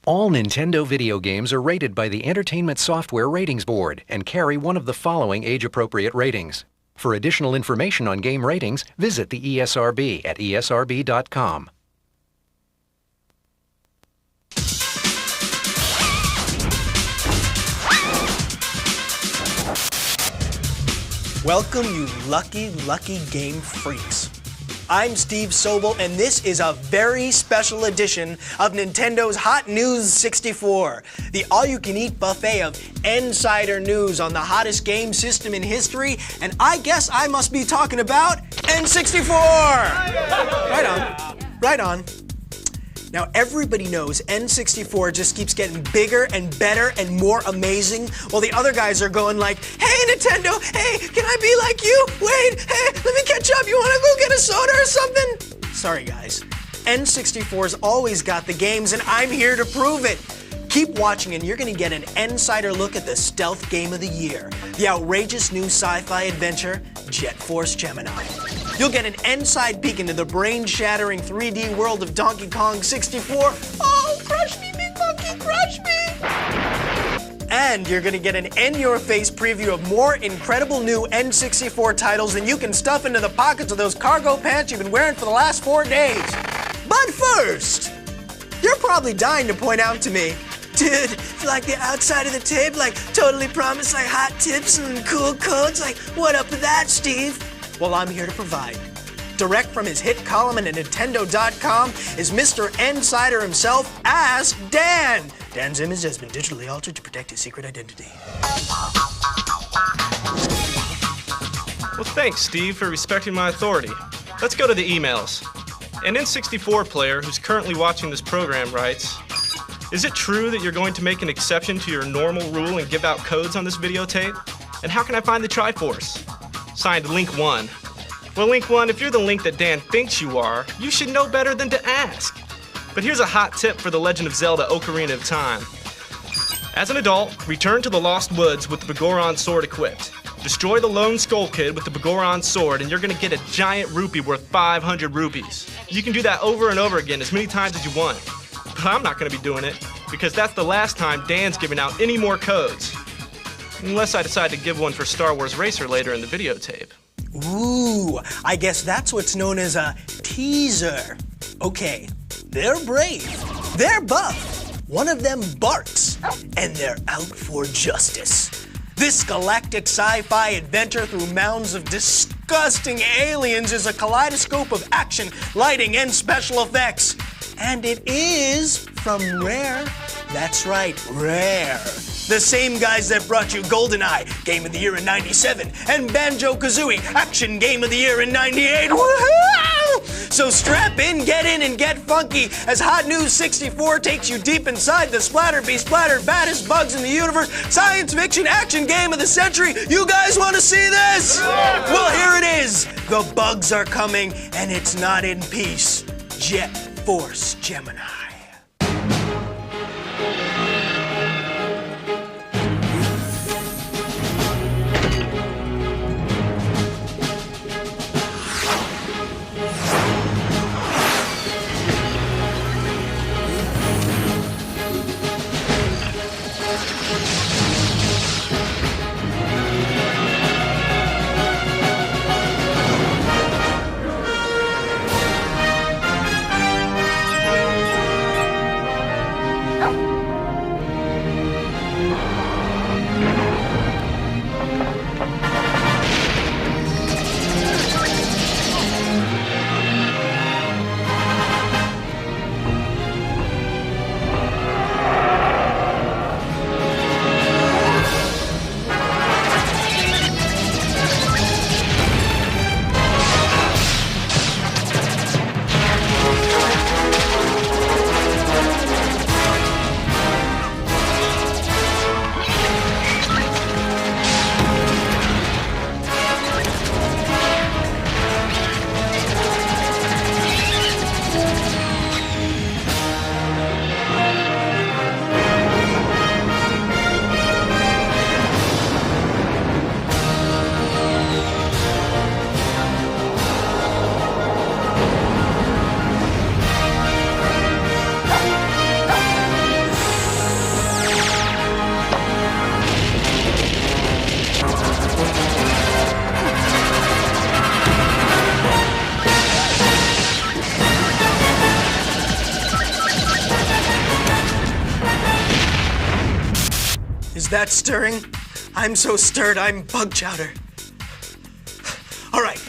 All Nintendo video games are rated by the Entertainment Software Ratings Board and carry one of the following age-appropriate ratings. For additional information on game ratings, visit the ESRB at esrb.com. Welcome, you lucky game freaks. I'm Steve Sobel, and this is a very special edition of Nintendo's Hot News 64, the all-you-can-eat buffet of insider news on the hottest game system in history, and I guess I must be talking about N64! Right on. Now, everybody knows N64 just keeps getting bigger and better and more amazing, while the other guys are going like, hey, Nintendo, hey, can I be like you? Wait, hey, let me catch up. You want to go get a soda or something? Sorry, guys. N64's always got the games, and I'm here to prove it. Keep watching, and you're going to get an insider look at the stealth game of the year, the outrageous new sci-fi adventure, Jet Force Gemini. You'll get an inside peek into the brain-shattering 3D world of Donkey Kong 64. Oh, crush me, big monkey, crush me! And you're gonna get an in-your-face preview of more incredible new N64 titles than you can stuff into the pockets of those cargo pants you've been wearing for the last 4 days. But first, you're probably dying to point out to me, dude, like the outside of the tape, like totally promised like hot tips and cool codes, like what up with that, Steve? Well, I'm here to provide. Direct from his hit column at Nintendo.com is Mr. Insider himself, Ask Dan. Dan's image has been digitally altered to protect his secret identity. Well, thanks, Steve, for respecting my authority. Let's go to the emails. An N64 player who's currently watching this program writes, is it true that you're going to make an exception to your normal rule and give out codes on this videotape? And how can I find the Triforce? Signed, Link 1. Well, Link 1, if you're the Link that Dan thinks you are, you should know better than to ask. But here's a hot tip for The Legend of Zelda Ocarina of Time. As an adult, return to the Lost Woods with the Begoron sword equipped. Destroy the Lone Skull Kid with the Begoron sword, and you're gonna get a giant rupee worth 500 rupees. You can do that over and over again as many times as you want. But I'm not gonna be doing it, because that's the last time Dan's giving out any more codes. Unless I decide to give one for Star Wars Racer later in the videotape. Ooh, I guess that's what's known as a teaser. Okay, they're brave, they're buff, one of them barks, and they're out for justice. This galactic sci-fi adventure through mounds of disgusting aliens is a kaleidoscope of action, lighting, and special effects. And it is from Rare. That's right, Rare. The same guys that brought you GoldenEye, Game of the Year in '97, and Banjo-Kazooie, Action Game of the Year in '98. Woohoo! So strap in, and get funky as Hot News 64 takes you deep inside the splattered baddest bugs in the universe, science fiction action game of the century. You guys want to see this? Well, here it is. The bugs are coming, and it's not in peace. Jet Force Gemini. that stirring? I'm so stirred, I'm bug chowder. All right,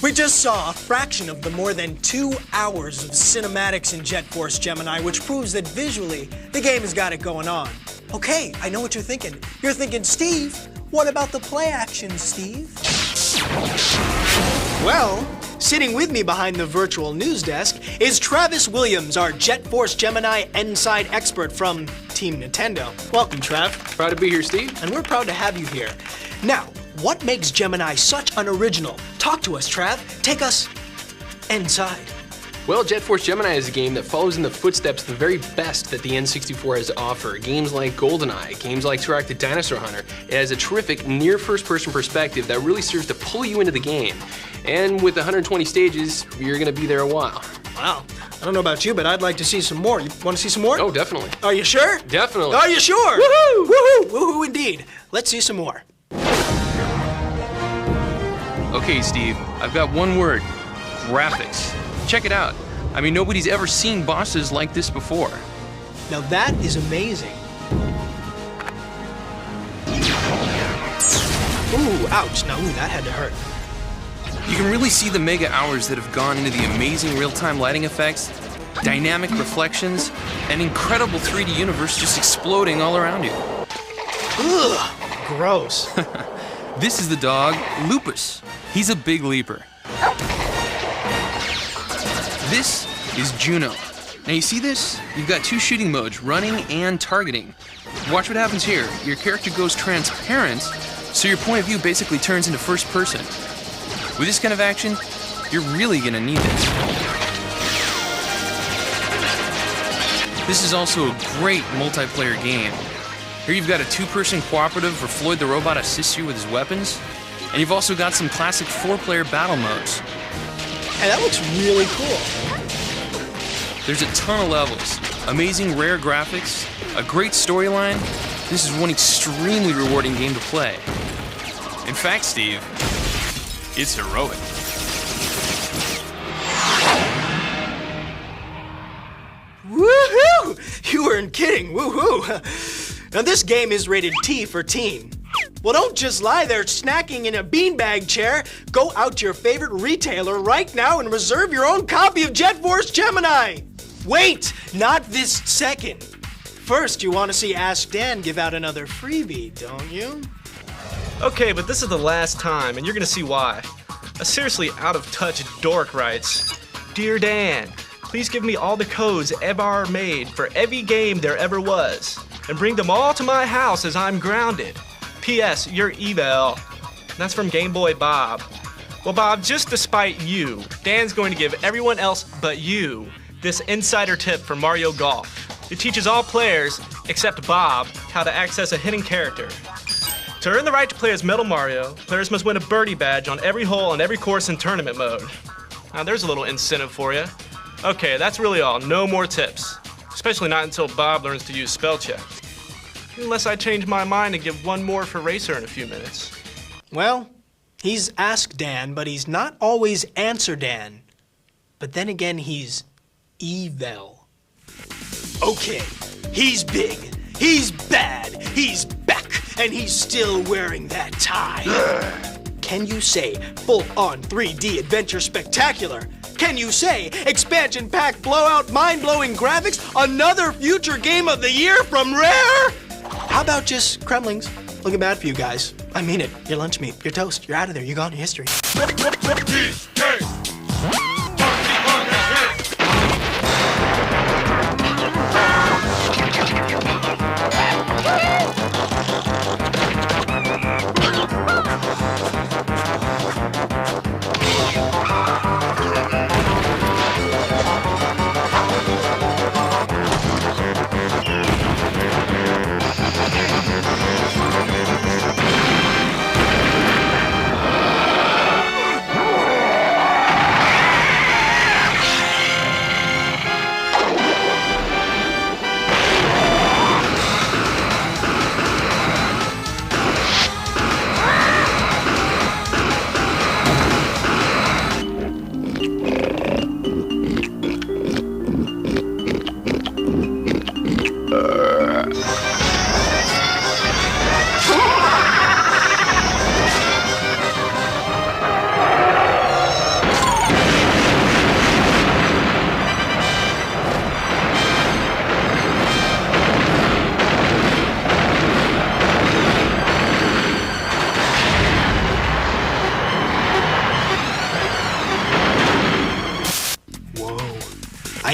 we just saw a fraction of the more than 2 hours of cinematics in Jet Force Gemini, which proves that visually, the game has got it going on. Okay, I know what you're thinking. You're thinking, Steve, what about the play action, Steve? Well, sitting with me behind the virtual news desk is Travis Williams, our Jet Force Gemini Inside expert from Team Nintendo. Welcome, Trav. Proud to be here, Steve. And we're proud to have you here. Now, what makes Gemini such an original? Talk to us, Trav. Take us inside. Well, Jet Force Gemini is a game that follows in the footsteps of the very best that the N64 has to offer. Games like GoldenEye, games like Interactive Dinosaur Hunter. It has a terrific near first-person perspective that really serves to pull you into the game. And with 120 stages, you're gonna be there a while. Wow. I don't know about you, but I'd like to see some more. You want to see some more? Oh, definitely. Are you sure? Definitely. Are you sure? Woohoo! Woohoo! Woohoo indeed. Let's see some more. Okay, Steve, I've got one word. Graphics. Check it out. I mean, nobody's ever seen bosses like this before. Now that is amazing. Ooh, ouch. Now, that had to hurt. You can really see the mega hours that have gone into the amazing real-time lighting effects, dynamic reflections, and incredible 3D universe just exploding all around you. Ugh, gross. This is the dog, Lupus. He's a big leaper. This is Juno. Now you see this? You've got 2 shooting modes, running and targeting. Watch what happens here. Your character goes transparent, so your point of view basically turns into first person. With this kind of action, you're really gonna need this. This is also a great multiplayer game. Here you've got a 2-person cooperative where Floyd the robot assists you with his weapons, and you've also got some classic 4-player battle modes. Hey, that looks really cool. There's a ton of levels, amazing rare graphics, a great storyline. This is one extremely rewarding game to play. In fact, Steve, it's heroic. Woohoo! You weren't kidding, woohoo! Now this game is rated T for teen. Well, don't just lie there snacking in a beanbag chair. Go out to your favorite retailer right now and reserve your own copy of Jet Force Gemini. Wait, not this second. First, you want to see Ask Dan give out another freebie, don't you? Okay, but this is the last time, and you're gonna see why. A seriously out-of-touch dork writes, Dear Dan, please give me all the codes ever made for every game there ever was, and bring them all to my house as I'm grounded. P.S. You're evil. That's from Game Boy Bob. Well, Bob, just to spite you, Dan's going to give everyone else but you this insider tip for Mario Golf. It teaches all players, except Bob, how to access a hidden character. To earn the right to play as Metal Mario, players must win a birdie badge on every hole on every course in tournament mode. Now there's a little incentive for you. Okay, that's really all. No more tips. Especially not until Bob learns to use spell check. Unless I change my mind and give one more for Racer in a few minutes. Well, he's Ask Dan, but he's not always Answer Dan. But then again, he's evil. Okay, he's big, he's bad, he's back, and he's still wearing that tie. Can you say full-on 3D adventure spectacular? Can you say expansion pack blowout mind-blowing graphics, another future game of the year from Rare? How about just Kremlings? Looking bad for you guys. I mean it. Your lunch meat, your toast, you're out of there. You're gone in history.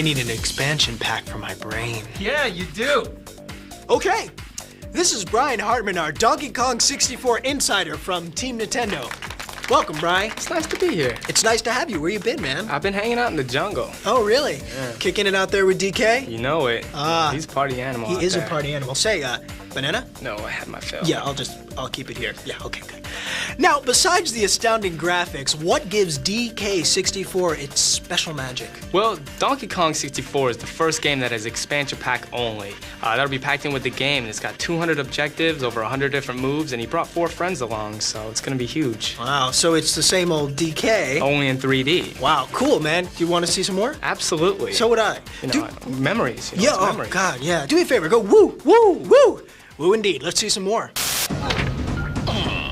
I need an expansion pack for my brain. Yeah, you do. Okay, this is Brian Hartman, our Donkey Kong 64 insider from Team Nintendo. Welcome, Brian. It's nice to be here. It's nice to have you. Where you been, man? I've been hanging out in the jungle. Oh, really? Yeah. Kicking it out there with DK? You know it. He's a party animal. He out is there. a party animal. Say, banana? No, I had my fill. Yeah, I'll keep it here. Yeah, okay, good. Now, besides the astounding graphics, what gives DK64 its special magic? Well, Donkey Kong 64 is the first game that has expansion pack only. That'll be packed in with the game. It's got 200 objectives, over 100 different moves, and he brought 4 friends along, so it's gonna be huge. Wow, so it's the same old DK. Only in 3D. Wow, cool, man. Do you want to see some more? Absolutely. So would I. You know, memories. You know, Yeah, it's oh, memories. God, yeah. Do me a favor. Go woo, woo, woo. Woo indeed. Let's see some more.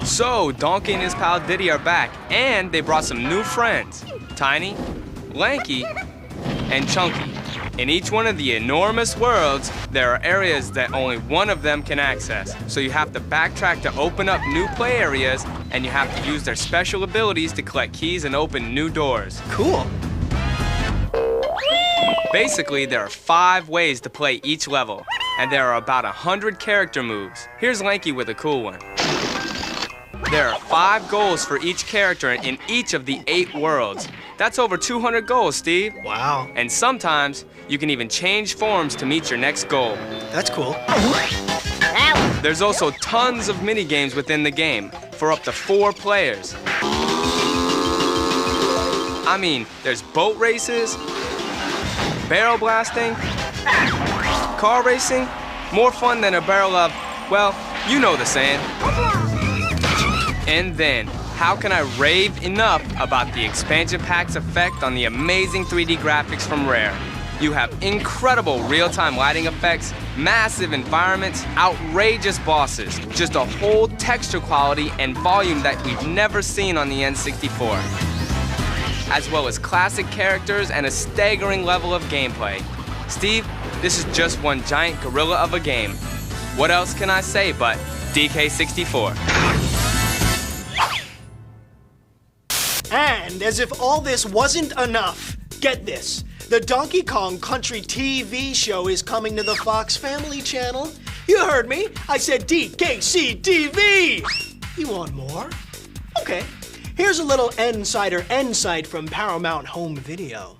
So, Donkey and his pal Diddy are back, and they brought some new friends. Tiny, Lanky, and Chunky. In each one of the enormous worlds, there are areas that only one of them can access. So you have to backtrack to open up new play areas, and you have to use their special abilities to collect keys and open new doors. Cool. Basically, there are 5 ways to play each level, and there are about 100 character moves. Here's Lanky with a cool one. There are 5 goals for each character in each of the 8 worlds. That's over 200 goals, Steve. Wow. And sometimes, you can even change forms to meet your next goal. That's cool. There's also tons of mini games within the game for up to 4 players. I mean, there's boat races, barrel blasting, car racing, more fun than a barrel of, well, you know the saying. And then, how can I rave enough about the expansion pack's effect on the amazing 3D graphics from Rare? You have incredible real-time lighting effects, massive environments, outrageous bosses, just a whole texture quality and volume that we've never seen on the N64. As well as classic characters and a staggering level of gameplay. Steve, this is just one giant gorilla of a game. What else can I say but DK64? And as if all this wasn't enough, get this. The Donkey Kong Country TV show is coming to the Fox Family Channel. You heard me. I said DKC TV. You want more? Okay. Here's a little insight from Paramount Home Video.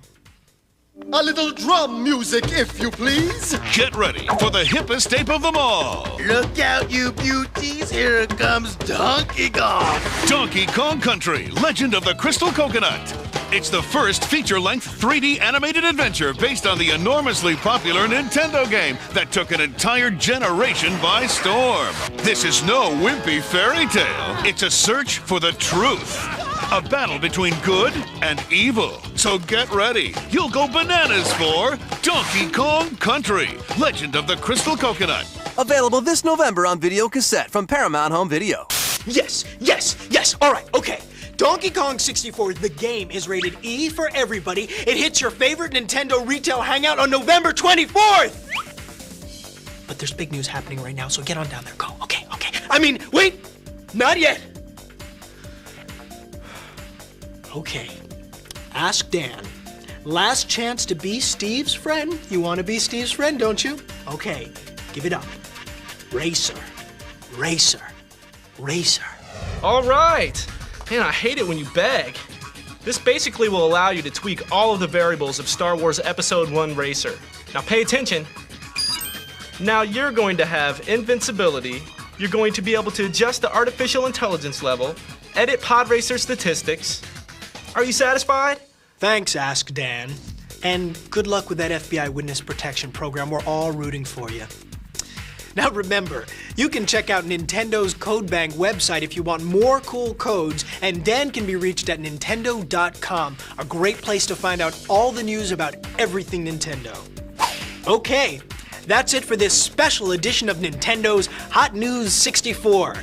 A little drum music, if you please. Get ready for the hippest ape of them all. Look out, you beauties. Here comes Donkey Kong. Donkey Kong Country, Legend of the Crystal Coconut. It's the first feature-length 3D animated adventure based on the enormously popular Nintendo game that took an entire generation by storm. This is no wimpy fairy tale. It's a search for the truth. A battle between good and evil. So get ready. You'll go bananas for Donkey Kong Country, Legend of the Crystal Coconut. Available this November on video cassette from Paramount Home Video. Yes, yes, yes. All right, okay. Donkey Kong 64, the game, is rated E for everybody. It hits your favorite Nintendo retail hangout on November 24th. But there's big news happening right now, so get on down there. Go. Okay, okay. I mean, wait. Not yet. Okay. Ask Dan. Last chance to be Steve's friend. You want to be Steve's friend, don't you? Okay. Give it up. Racer. Racer. Racer. All right. Man, I hate it when you beg. This basically will allow you to tweak all of the variables of Star Wars Episode 1 Racer. Now pay attention. Now you're going to have invincibility, you're going to be able to adjust the artificial intelligence level, edit pod racer statistics. Are you satisfied? Thanks, Ask Dan. And good luck with that FBI witness protection program. We're all rooting for you. Now remember, you can check out Nintendo's CodeBank website if you want more cool codes, and Dan can be reached at Nintendo.com, a great place to find out all the news about everything Nintendo. Okay, that's it for this special edition of Nintendo's Hot News 64.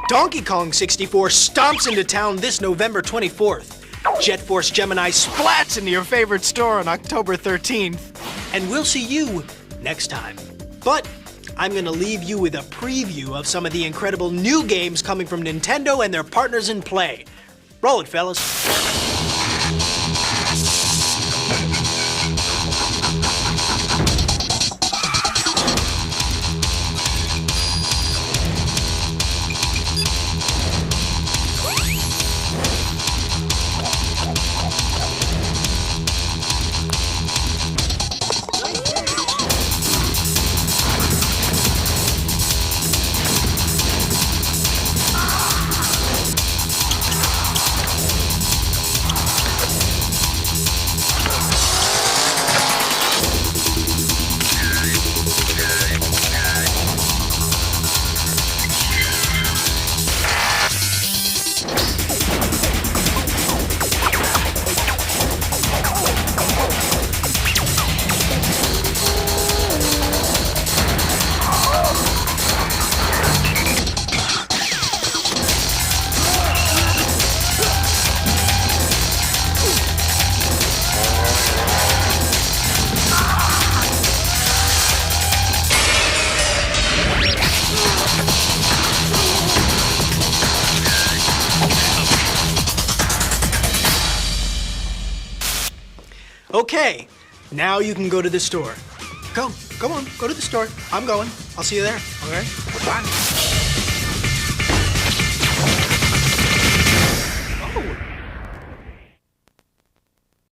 Donkey Kong 64 stomps into town this November 24th. Jet Force Gemini splats into your favorite store on October 13th. And we'll see you next time. But I'm gonna leave you with a preview of some of the incredible new games coming from Nintendo and their partners in play. Roll it, fellas. Okay, now you can go to the store. Go on, go to the store. I'm going. I'll see you there, okay? Bye.